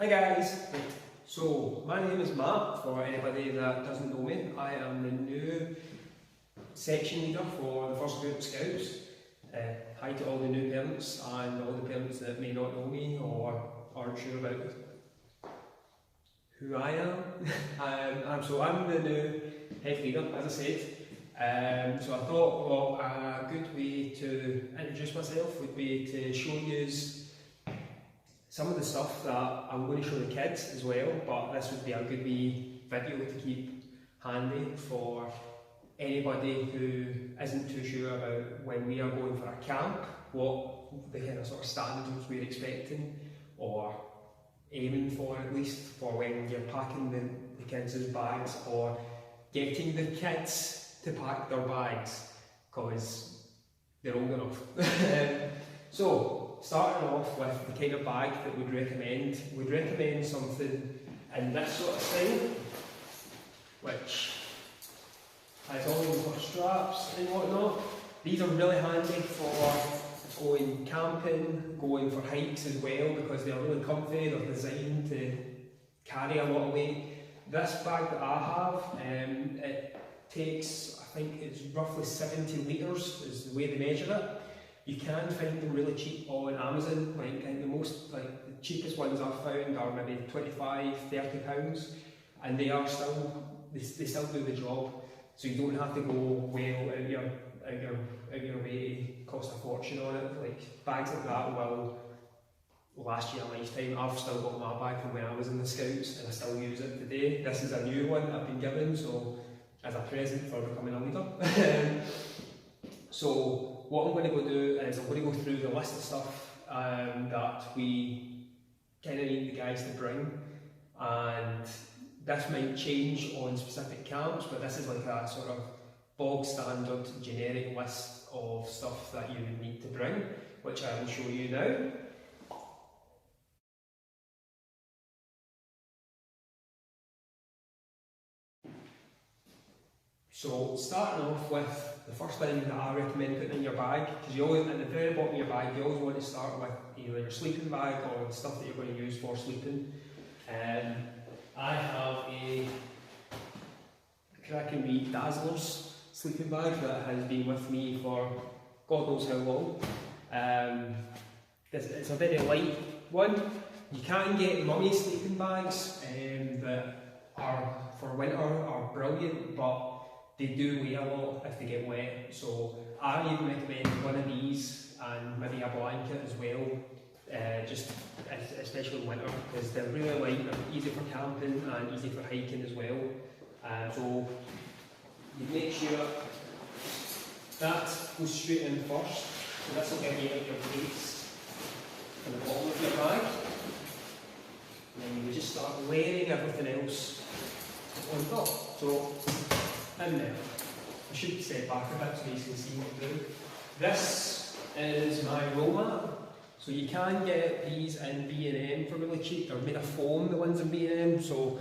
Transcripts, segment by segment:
Hi guys! Right. So, my name is Matt, for anybody that doesn't know me. I am the new section leader for the First Group Scouts. Hi to all the new parents and all the parents that may not know me or aren't sure about who I am. So I'm the new head leader, as I said. So I thought, well, a good way to introduce myself would be to show you some of the stuff that I'm going to show the kids as well, but this would be a good wee video to keep handy for anybody who isn't too sure about when we are going for a camp, what the kind of sort of standards we're expecting or aiming for, at least for when you're packing the kids' bags or getting the kids to pack their bags, because they're old enough. So, starting off with the kind of bag that we'd recommend something in this sort of style, which has all these little straps and whatnot. These are really handy for going camping, going for hikes as well, because they're really comfy, they're designed to carry a lot of weight. This bag that I have, it takes, I think it's roughly 70 litres is the way they measure it. You can find them really cheap on Amazon, the cheapest ones I've found are maybe £25–30, and they still do the job, so you don't have to go well out your way to cost a fortune on it. Like bags like that will last you a lifetime. I've still got my bag from when I was in the Scouts and I still use it today. This is a new one that I've been given, so as a present for becoming a leader. So what I'm going to go do is I'm going to go through the list of stuff that we kind of need the guys to bring, and this might change on specific camps, but this is like a sort of bog standard generic list of stuff that you would need to bring, which I will show you now. So starting off with the first thing that I recommend putting in your bag, because you always, at the very bottom of your bag, you always want to start with either your sleeping bag or the stuff that you're going to use for sleeping. I have a cracking wee Dazzlers sleeping bag that has been with me for God knows how long. It's a very light one. You can get mummy sleeping bags that are for winter are brilliant, but they do weigh a lot if they get wet. So I even recommend one of these and maybe a blanket as well, especially in winter, because they're really light, they're easy for camping and easy for hiking as well. So you make sure that goes straight in first. So this will give you your base in the bottom of your bag. And then you just start layering everything else on top. So in there. I should step back a bit so you can see what I'm doing. This is my roll mat. So you can get these in B&M for really cheap. They're made of foam, the ones in B&M, so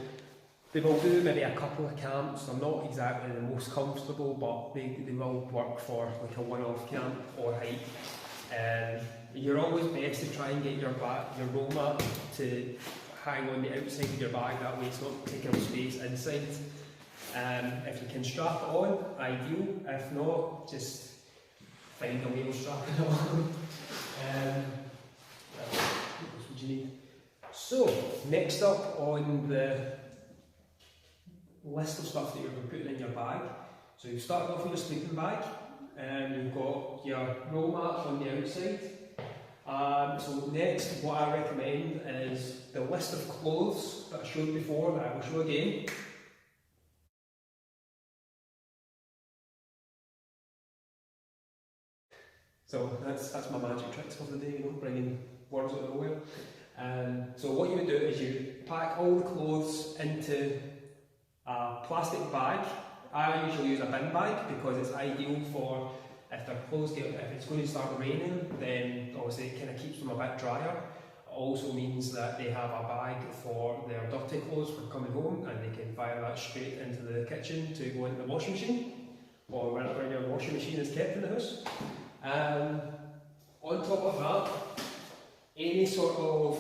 they will do maybe a couple of camps. They're not exactly the most comfortable, but they will work for like a one-off camp or hike. You're always best to try and get your roll mat to hang on the outside of your bag, that way it's not taking up space inside. If you can strap it on, ideal. If not, just find a way of strapping it on. What else would you need? So, next up on the list of stuff that you're going to put in your bag. So you've started off with your sleeping bag, and you've got your roll mat on the outside. So next, what I recommend is the list of clothes that I showed before, that I will show again. So that's my magic tricks for the day, you know, bringing words out of nowhere. So what you would do is you pack all the clothes into a plastic bag. I usually use a bin bag because it's ideal for if it's going to start raining, then obviously it kind of keeps them a bit drier. It also means that they have a bag for their dirty clothes for coming home, and they can fire that straight into the kitchen to go into the washing machine, or wherever your washing machine is kept in the house. On top of that, any sort of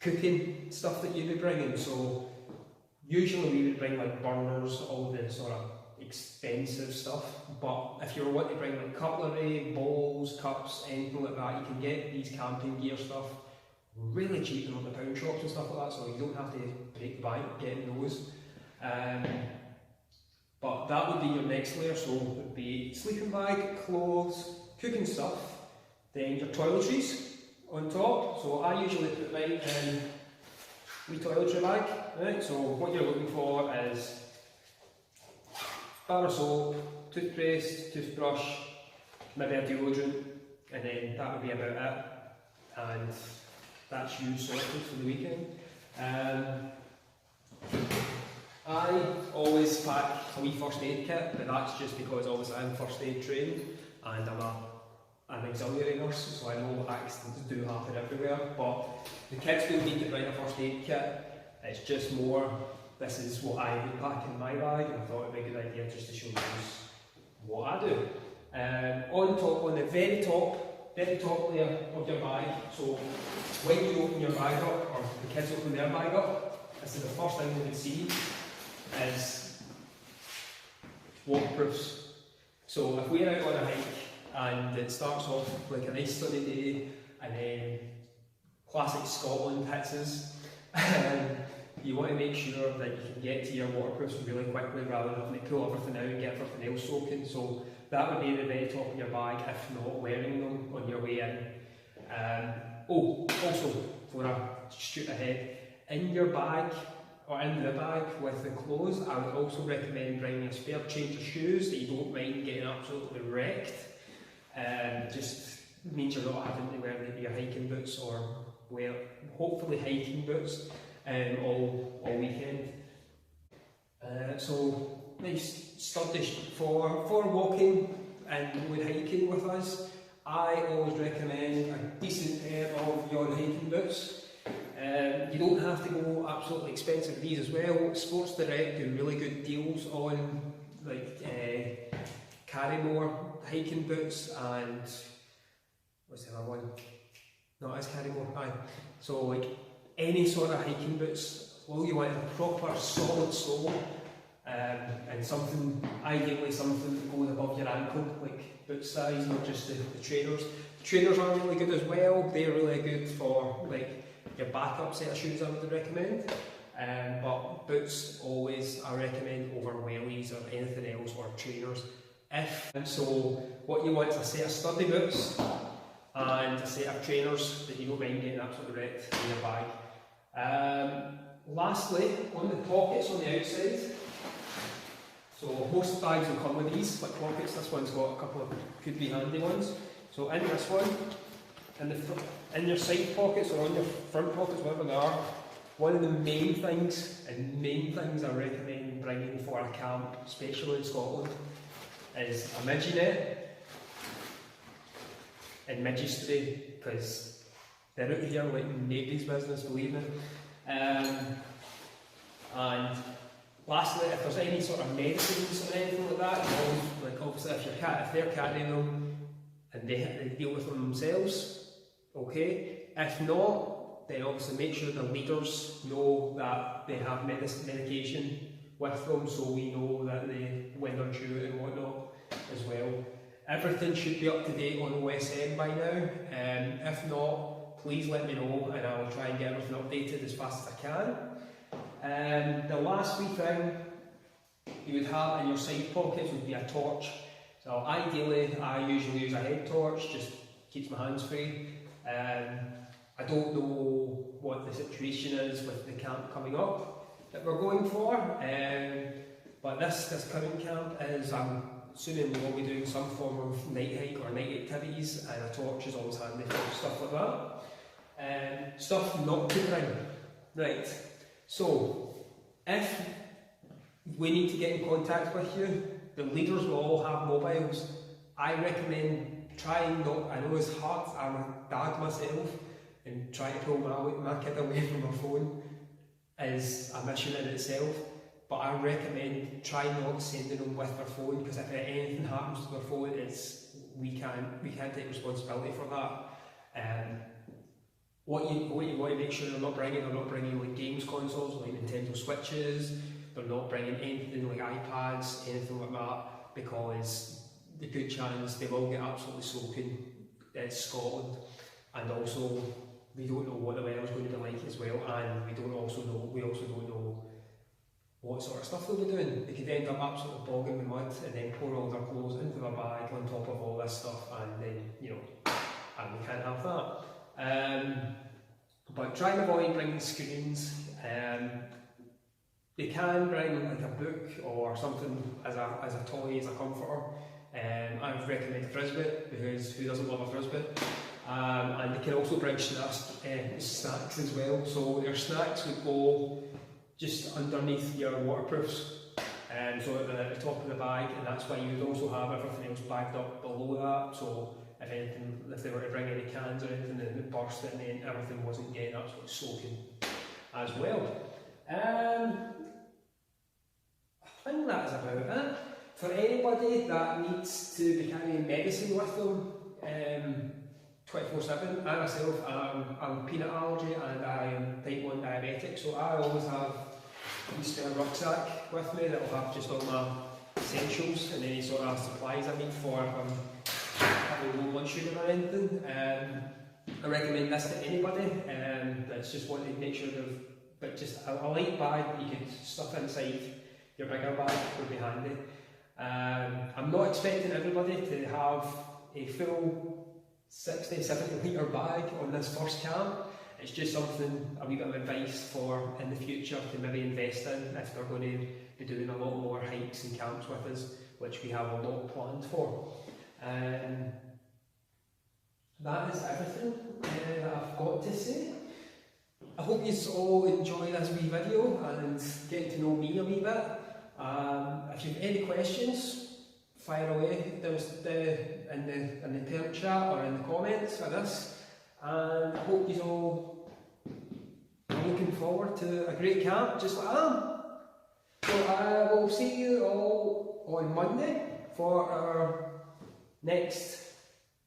cooking stuff that you'd be bringing. So usually we would bring like burners, all the sort of expensive stuff, but if you were wanting to bring like cutlery, bowls, cups, anything like that, you can get these camping gear stuff really cheap in the pound shops and stuff like that, so you don't have to break the bank getting those. But that would be your next layer, so it would be sleeping bag, clothes, cooking stuff, then your toiletries on top. So I usually put mine in my toiletry bag, right? So what you're looking for is bar of soap, toothpaste, toothbrush, maybe a deodorant, and then that would be about it. And that's you sorted for the weekend. I always pack a wee first aid kit, but that's just because obviously I'm first aid trained and I'm an auxiliary nurse, so I know accidents do happen everywhere. But the kids don't need to bring a first aid kit, it's just more, this is what I would pack in my bag, and I thought it would be a good idea just to show you what I do. On the very top layer of your bag, so when you open your bag up, or the kids open their bag up, this is the first thing they would see is waterproofs. So if we're out on a hike and it starts off like a nice sunny day and then classic Scotland hits us, you want to make sure that you can get to your waterproofs really quickly rather than having to pull everything out and get everything else soaking. So that would be at the very top of your bag, if not wearing them on your way in. Also, before I shoot ahead, in your bag, or in the bag with the clothes, I would also recommend bringing a spare change of shoes that you don't mind getting absolutely wrecked. Just means you're not having to wear maybe your hiking boots or wear hopefully hiking boots all weekend. So nice sturdy for walking and when hiking with us. I always recommend a decent pair of your hiking boots. You don't have to go absolutely expensive with these as well. Sports Direct do really good deals on like Carrymore hiking boots and what's the other one? No, it's Carrymore. Aye. So like any sort of hiking boots, well, you want a proper solid sole and something, ideally something going above your ankle, like boot size, not just the trainers. The trainers are really good as well. They're really good for like your backup set of shoes, I would recommend. But boots always I recommend over wellies or anything else, or trainers. So what you want is a set of sturdy boots and a set of trainers that you don't mind getting absolutely wrecked in your bag. Lastly, on the pockets on the outside, so most bags will come with these, like pockets. This one's got a couple of could be handy ones. So in this one, in your side pockets or on your front pockets, whatever they are, one of the main things I recommend bringing for a camp, especially in Scotland, is a midgie net and midgie spray, because they're out here like nobody's business, believe me. And lastly, if there's any sort of medicines or anything like that, like obviously if they're carrying them and they deal with them themselves, okay. If not, then obviously make sure the leaders know that they have medication with them, so we know that when they're due and whatnot as well. Everything should be up to date on OSM by now. If not, please let me know and I'll try and get everything updated as fast as I can. The last wee thing you would have in your side pockets would be a torch. So ideally, I usually use a head torch, just keeps my hands free. I don't know what the situation is with the camp coming up that we're going for, but this coming camp is, I'm assuming we will be doing some form of night hike or night activities, and a torch is always handy for stuff like that. Stuff not to bring. Right, so if we need to get in contact with you, the leaders will all have mobiles. I recommend trying not, I know it's hard, I'm a dad myself, and trying to pull my kid away from my phone is a mission in itself, but I recommend try not sending them with their phone, because if anything happens to their phone, we can't take responsibility for that. what you want to make sure they're not bringing like games consoles like Nintendo Switches. They're not bringing anything like iPads, anything like that, because the good chance they will get absolutely soaking. It's Scotland, and also we don't know what the weather's going to be like as well, and we also don't know what sort of stuff they'll be doing. They could end up absolutely bogging the mud and then pour all their clothes into their bag on top of all this stuff, and then, you know, and we can't have that. But try and avoid bringing screens. They can bring like a book or something as a toy, as a comforter. I would recommend a frisbee, because who doesn't love a frisbee? And they can also bring snacks as well. So your snacks would go just underneath your waterproofs, so at the top of the bag, and that's why you would also have everything else bagged up below that. So if they were to bring any cans or anything and it burst, and then everything wasn't getting absolutely soaking as well. I think that is about it. For anybody that needs to be carrying medicine with them 24/7, I myself am peanut allergy and I am type 1 diabetic, so I always have a spare rucksack with me that will have just all my essentials and any sort of supplies I need for if I'm having low blood sugar or anything. I recommend this to anybody that's just wanting to make sure but just a light bag that you can stuff inside your bigger bag would be handy. I'm not expecting everybody to have a full 60-70 litre bag on this first camp. It's just something, a wee bit of advice for in the future to maybe invest in if they're going to be doing a lot more hikes and camps with us, which we have a lot planned for. That is everything that I've got to say. I hope you all enjoy this wee video and getting to know me a wee bit. If you have any questions, fire away in the parent chat or in the comments for this. And I hope you all are looking forward to a great camp, just like I am. So I will see you all on Monday for our next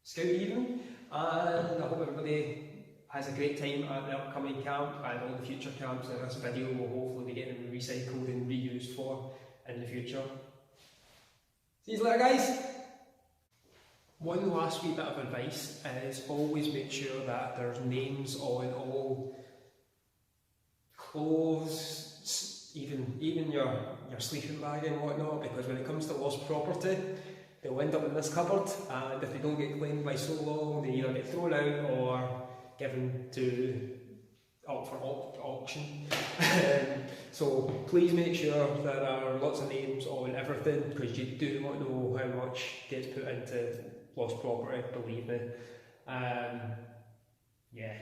scout evening, and I hope everybody has a great time at the upcoming camp and all the future camps that this video will hopefully be getting recycled and reused for in the future. See you later, guys! One last wee bit of advice is always make sure that there's names on all clothes, even your sleeping bag and whatnot, because when it comes to lost property, they'll end up in this cupboard, and if they don't get claimed by so long, they either get thrown out or given up for auction. So please make sure there are lots of names on everything, because you do not know how much gets put into lost property, believe me. Yeah.